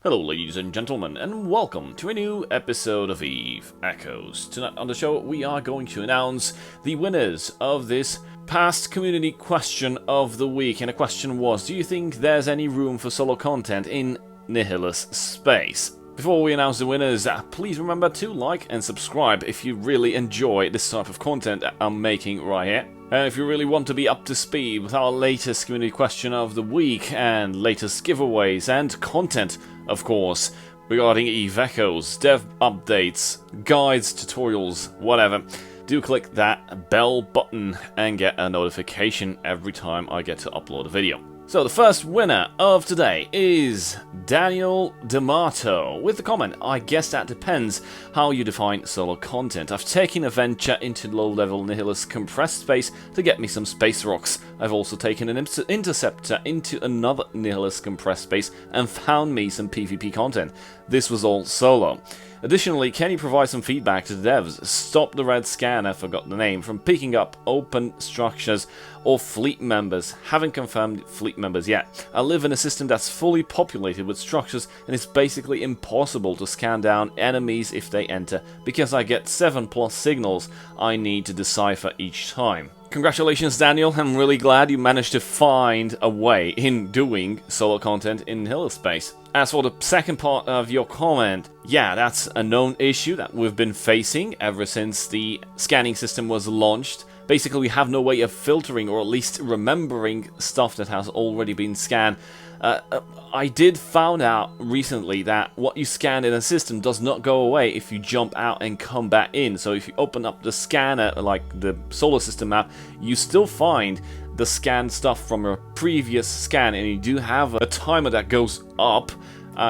Hello ladies and gentlemen, and welcome to a new episode of Eve Echoes. Tonight on the show we are going to announce the winners of this past community question of the week. And the question was, do you think there's any room for solo content in Nihilus space? Before we announce the winners, please remember to like and subscribe if you really enjoy this type of content that I'm making right here. And if you really want to be up to speed with our latest community question of the week and latest giveaways and content, of course, regarding Eve Echoes, dev updates, guides, tutorials, whatever, do click that bell button and get a notification every time I get to upload a video. So the first winner of today is Daniel D'Amato with the comment, I guess that depends how you define solo content. I've taken a venture into low-level Nihilus compressed space to get me some space rocks. I've also taken an interceptor into another Nihilus compressed space and found me some PvP content. This was all solo. Additionally, can you provide some feedback to the devs? Stop the red scanner, forgot the name, from picking up open structures or fleet members. Haven't confirmed fleet members yet. I live in a system that's fully populated with structures and it's basically impossible to scan down enemies if they enter because I get 7+ signals I need to decipher each time. Congratulations Daniel, I'm really glad you managed to find a way in doing solo content in Nihilus space. As for the second part of your comment, yeah, that's a known issue that we've been facing ever since the scanning system was launched. Basically, we have no way of filtering or at least remembering stuff that has already been scanned. I did found out recently that what you scan in a system does not go away if you jump out and come back in. So if you open up the scanner, like the solar system map, you still find the scanned stuff from a previous scan, and you do have a timer that goes up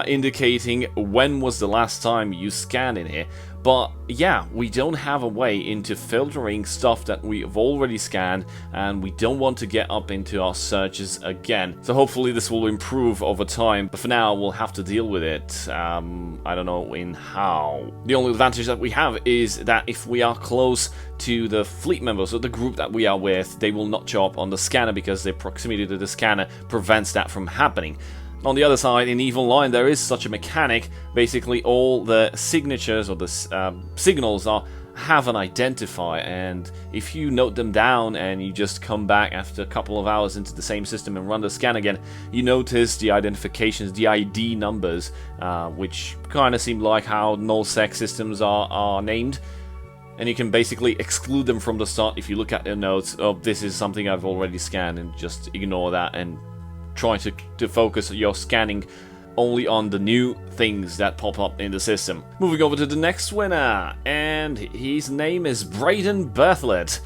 indicating when was the last time you scanned in here. But yeah, we don't have a way into filtering stuff that we have already scanned, and we don't want to get up into our searches again. So hopefully this will improve over time, but for now we'll have to deal with it. I don't know in how. The only advantage that we have is that if we are close to the fleet members or the group that we are with, they will not show up on the scanner because their proximity to the scanner prevents that from happening. On the other side, in EVE Online, there is such a mechanic. Basically, all the signatures or the signals have an identifier, and if you note them down and you just come back after a couple of hours into the same system and run the scan again, you notice the identifications, the ID numbers, which kind of seem like how nullsec systems are named. And you can basically exclude them from the start if you look at their notes. Oh, this is something I've already scanned, and just ignore that and try to focus your scanning only on the new things that pop up in the system. Moving over to the next winner, and his name is Braden Berthlet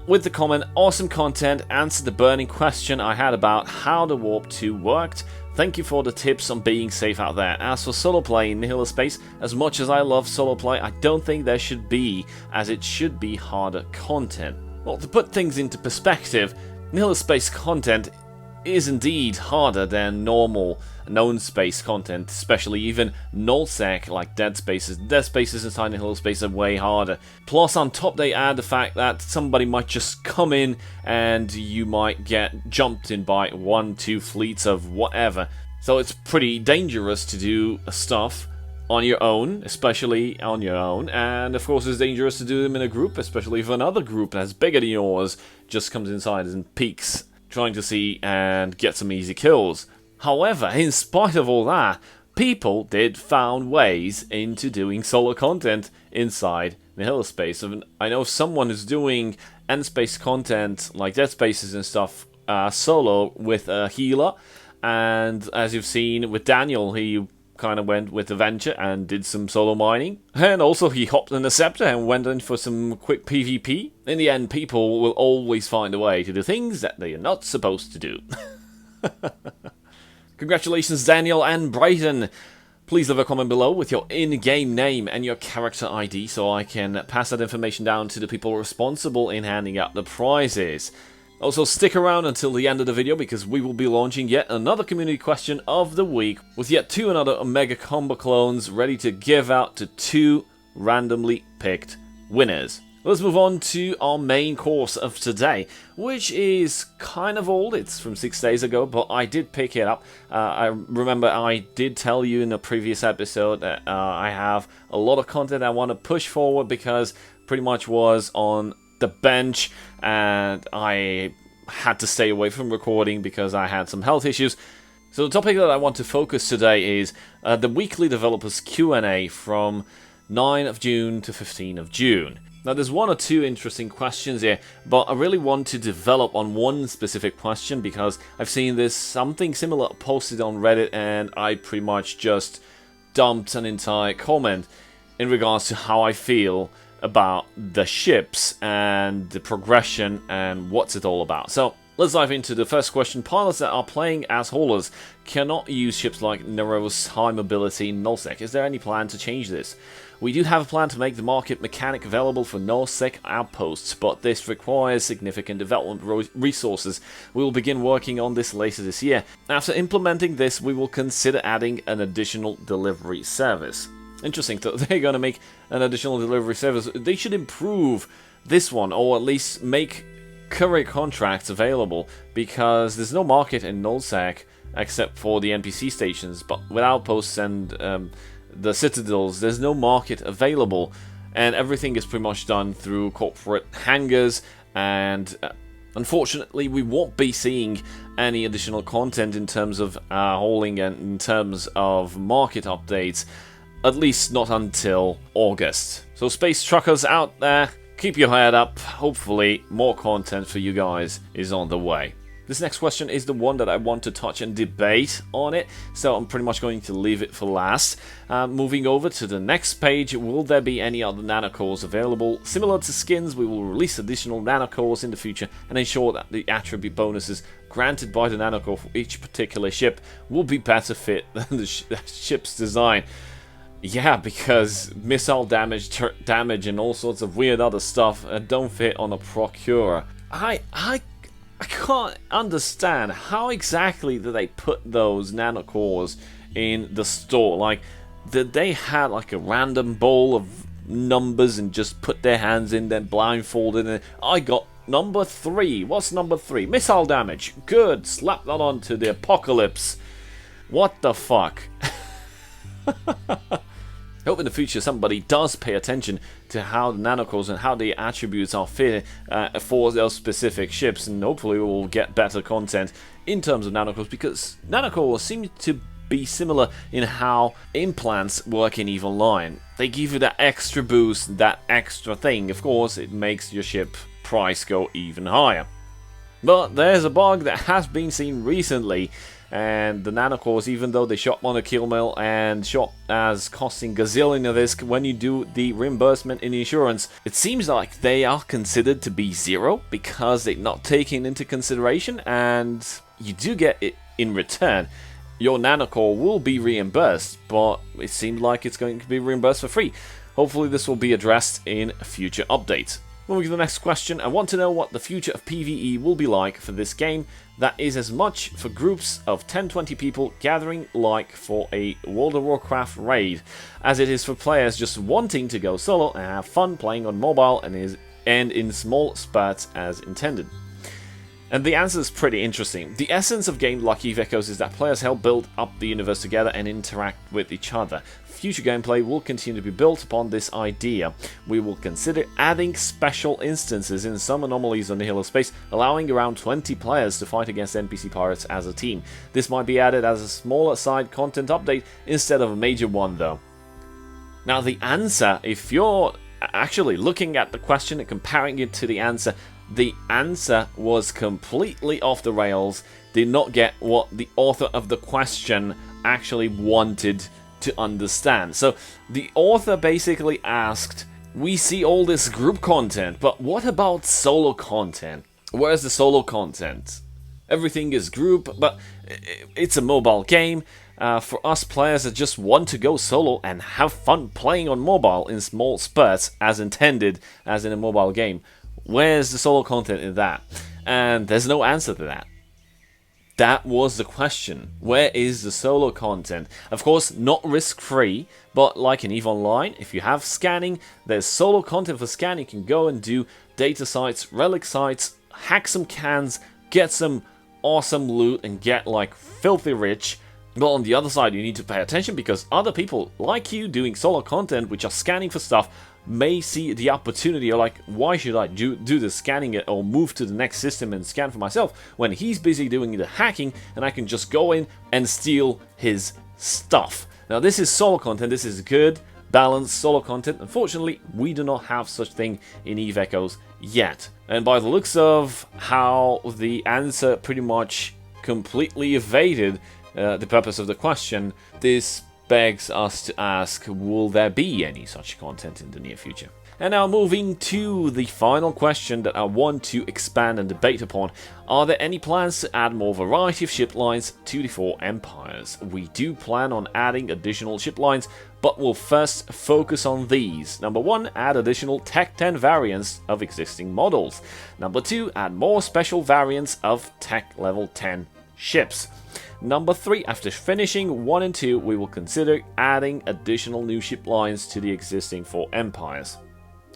with the comment, awesome content, answered the burning question I had about how the Warp 2 worked. Thank you for the tips on being safe out there. As for solo play in Nihilus space, as much as I love solo play, I don't think there should be, as it should be, harder content. Well, to put things into perspective, Nihilus space content is indeed harder than normal known space content, especially even nullsec like Dead Spaces. Dead Spaces inside Nihilus space are way harder. Plus on top they add the fact that somebody might just come in and you might get jumped in by 1-2 fleets of whatever. So it's pretty dangerous to do stuff on your own, especially on your own, and of course it's dangerous to do them in a group, especially if another group that's bigger than yours just comes inside and peeks, trying to see and get some easy kills. However, in spite of all that, people did found ways into doing solo content inside Nihilus space. I know someone who's doing end space content like Dead Spaces and stuff solo with a healer, and as you've seen with Daniel, he kind of went with the venture and did some solo mining, and also he hopped in the scepter and went in for some quick PvP. In the end, people will always find a way to do things that they are not supposed to do. Congratulations Daniel and Brighton. Please leave a comment below with your in-game name and your character ID so I can pass that information down to the people responsible in handing out the prizes. Also, stick around until the end of the video because we will be launching yet another community question of the week with yet 2 another Omega Combo clones ready to give out to 2 randomly picked winners. Let's move on to our main course of today, which is kind of old. It's from 6 days ago, but I did pick it up. I remember I did tell you in a previous episode that I have a lot of content I want to push forward because pretty much was on the bench and I had to stay away from recording because I had some health issues. So the topic that I want to focus today is the weekly developers Q&A from 9 of June to 15 of June. Now there's one or two interesting questions here, but I really want to develop on one specific question because I've seen this something similar posted on Reddit and I pretty much just dumped an entire comment in regards to how I feel about the ships and the progression and what's it all about. So let's dive into the first question. Pilots that are playing as haulers cannot use ships like Nero's high mobility nullsec. Is there any plan to change this? We do have a plan to make the market mechanic available for nullsec outposts, but this requires significant development resources. We will begin working on this later this year. After implementing this, we will consider adding an additional delivery service. Interesting, so they're going to make an additional delivery service. They should improve this one, or at least make courier contracts available, because there's no market in nullsec except for the NPC stations, but with outposts and the citadels, there's no market available, and everything is pretty much done through corporate hangars, and unfortunately we won't be seeing any additional content in terms of hauling and in terms of market updates, at least not until August. So space truckers out there, keep your head up. Hopefully more content for you guys is on the way. This next question is the one that I want to touch and debate on it, so I'm pretty much going to leave it for last. Moving over to the next page, will there be any other nanocores available? Similar to skins, we will release additional nanocores in the future and ensure that the attribute bonuses granted by the nanocore for each particular ship will be better fit than the ship's design. Yeah, because missile damage, and all sorts of weird other stuff don't fit on a Procurer. I can't understand how exactly did they put those nanocores in the store. Like, did they have like a random bowl of numbers and just put their hands in, then blindfolded, and I got number 3. What's number 3? Missile damage. Good. Slap that onto the apocalypse. What the fuck? I hope in the future somebody does pay attention to how the nanocores and how the attributes are fit for those specific ships, and hopefully we'll get better content in terms of nanocores, because nanocores seem to be similar in how implants work in Evil Line. They give you that extra boost, that extra thing. Of course, it makes your ship price go even higher. But there's a bug that has been seen recently, and the nanocores, even though they shop on a kill mill and shop as costing gazillion of this, when you do the reimbursement in insurance, it seems like they are considered to be zero because they're not taken into consideration, and you do get it in return. Your nanocore will be reimbursed, but it seems like it's going to be reimbursed for free. Hopefully this will be addressed in future updates. Moving to the next question, I want to know what the future of PvE will be like for this game that is as much for groups of 10-20 people gathering like for a World of Warcraft raid, as it is for players just wanting to go solo and have fun playing on mobile and in small spurts as intended. And the answer is pretty interesting. The essence of games like Eve Echoes is that players help build up the universe together and interact with each other. Future gameplay will continue to be built upon this idea. We will consider adding special instances in some anomalies on the Hill of Space, allowing around 20 players to fight against NPC pirates as a team. This might be added as a smaller side content update instead of a major one though. Now the answer, if you're actually looking at the question and comparing it to the answer was completely off the rails, did not get what the author of the question actually wanted to understand. So the author basically asked, we see all this group content, but what about solo content? Where's the solo content? Everything is group, but it's a mobile game. For us players that just want to go solo and have fun playing on mobile in small spurts as intended as in a mobile game, where's the solo content in that? And there's no answer to that. That was the question. Where is the solo content? Of course, not risk-free, but like in EVE Online, if you have scanning, there's solo content for scanning. You can go and do data sites, relic sites, hack some cans, get some awesome loot, and get like filthy rich. But on the other side, you need to pay attention because other people like you doing solo content, which are scanning for stuff, may see the opportunity or like, why should I do the scanning or move to the next system and scan for myself when he's busy doing the hacking and I can just go in and steal his stuff. Now this is solo content, this is good, balanced solo content. Unfortunately, we do not have such thing in EVE Echoes yet. And by the looks of how the answer pretty much completely evaded the purpose of the question, this begs us to ask, will there be any such content in the near future? And now moving to the final question that I want to expand and debate upon. Are there any plans to add more variety of ship lines to the 4 empires? We do plan on adding additional ship lines, but we'll first focus on these. Number 1, add additional Tech 10 variants of existing models. Number 2, add more special variants of Tech level 10 ships. Number 3, after finishing 1 and 2, we will consider adding additional new ship lines to the existing 4 empires.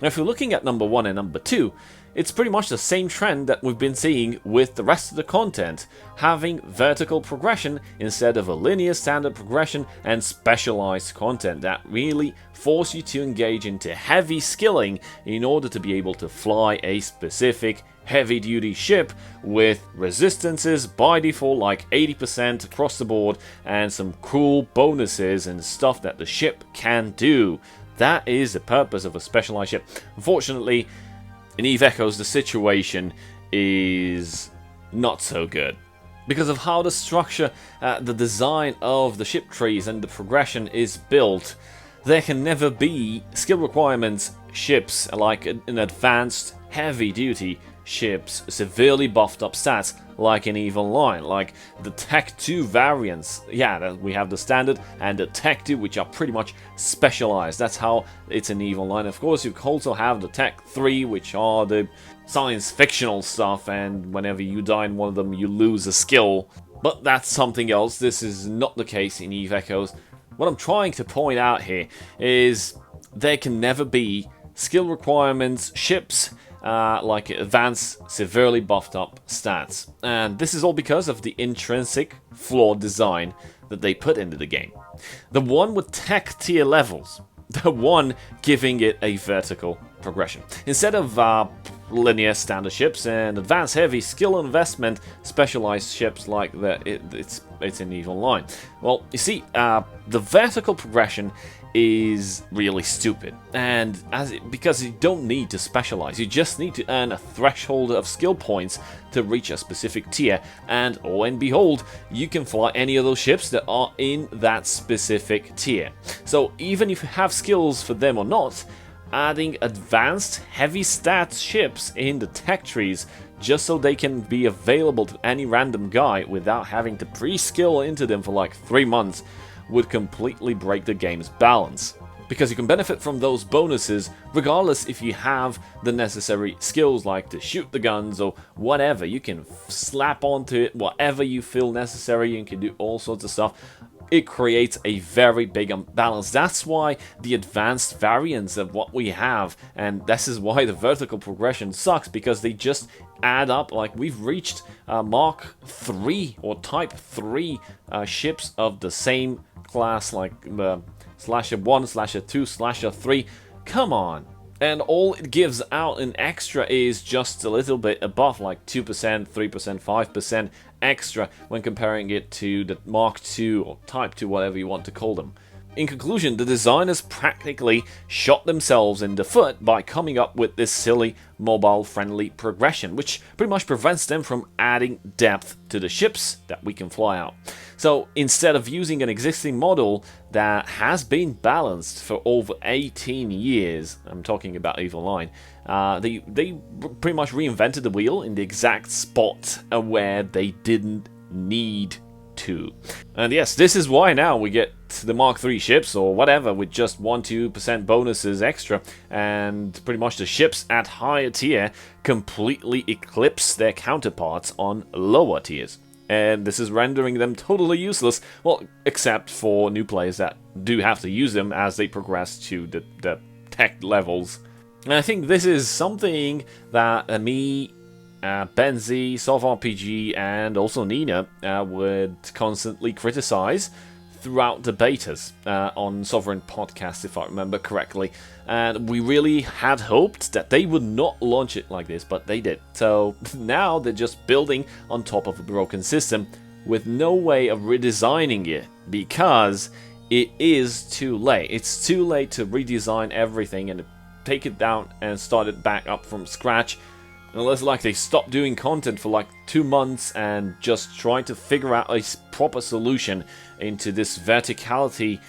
Now, if you're looking at number 1 and number 2, it's pretty much the same trend that we've been seeing with the rest of the content, having vertical progression instead of a linear standard progression and specialized content that really force you to engage into heavy skilling in order to be able to fly a specific heavy-duty ship with resistances by default like 80% across the board and some cool bonuses and stuff that the ship can do. That is the purpose of a specialized ship. Unfortunately, in EVE Echoes, the situation is not so good. Because of how the structure, the design of the ship trees and the progression is built, there can never be skill requirements ships like an advanced heavy-duty ships, severely buffed up stats like in EVE Online, like the Tech 2 variants. Yeah, we have the standard and the Tech 2, which are pretty much specialized. That's how it's in EVE Online. Of course, you also have the Tech 3, which are the science fictional stuff, and whenever you die in one of them, you lose a skill. But that's something else. This is not the case in EVE Echoes. What I'm trying to point out here is there can never be skill requirements ships like advanced, severely buffed up stats. And this is all because of the intrinsic flawed design that they put into the game. The one with tech tier levels, the one giving it a vertical progression. Instead of linear standard ships and advanced heavy skill investment specialized ships like it's in EVE Online. Well, you see, the vertical progression is really stupid, and because you don't need to specialize, you just need to earn a threshold of skill points to reach a specific tier, and oh and behold, you can fly any of those ships that are in that specific tier. So even if you have skills for them or not, adding advanced heavy stats ships in the tech trees just so they can be available to any random guy without having to pre-skill into them for like 3 months would completely break the game's balance. Because you can benefit from those bonuses regardless if you have the necessary skills like to shoot the guns or whatever. You can slap onto it whatever you feel necessary, you can do all sorts of stuff. It creates a very big imbalance. That's why the advanced variants of what we have, and this is why the vertical progression sucks, because they just add up. Like, we've reached Mark 3 or Type 3 ships of the same class, like Slasher 1, Slasher 2, Slasher 3. Come on. And all it gives out in extra is just a little bit above, like 2%, 3%, 5% extra when comparing it to the Mark II or Type 2, whatever you want to call them. In conclusion, the designers practically shot themselves in the foot by coming up with this silly mobile-friendly progression, which pretty much prevents them from adding depth to the ships that we can fly out. So instead of using an existing model that has been balanced for over 18 years, I'm talking about EVE Online, they pretty much reinvented the wheel in the exact spot where they didn't need to. And yes, this is why now we get the Mark III ships or whatever with just 1-2% bonuses extra, and pretty much the ships at higher tier completely eclipse their counterparts on lower tiers. and this is rendering them totally useless, well, except for new players that do have to use them as they progress to the tech levels. And I think this is something that me, Benzi, SolveRPG, and also Nina would constantly criticize throughout the betas on Sovereign Podcast, if I remember correctly. And we really had hoped that they would not launch it like this, but they did. So now they're just building on top of a broken system with no way of redesigning it, because it is too late. It's too late to redesign everything and take it down and start it back up from scratch. Unless like they stop doing content for like 2 months and just try to figure out a proper solution into this verticality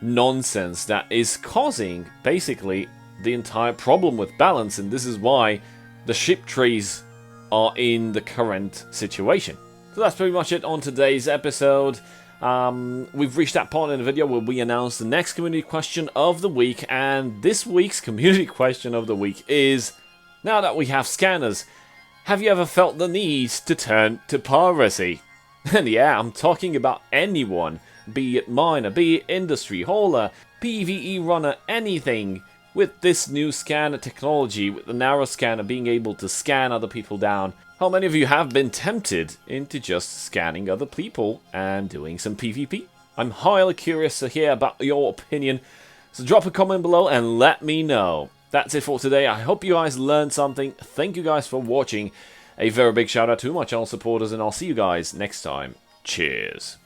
nonsense that is causing basically the entire problem with balance, and this is why the ship trees are in the current situation. So that's pretty much it on today's episode. We've reached that point in the video where we announce the next community question of the week, and this week's community question of the week is: now that we have scanners, have you ever felt the need to turn to piracy? And yeah, I'm talking about anyone, be it miner, be it industry, hauler, PvE runner, anything. With this new scanner technology, with the narrow scanner being able to scan other people down, how many of you have been tempted into just scanning other people and doing some PvP? I'm highly curious to hear about your opinion, so drop a comment below and let me know. That's it for today. I hope you guys learned something. Thank you guys for watching. A very big shout out to my channel supporters, and I'll see you guys next time. Cheers.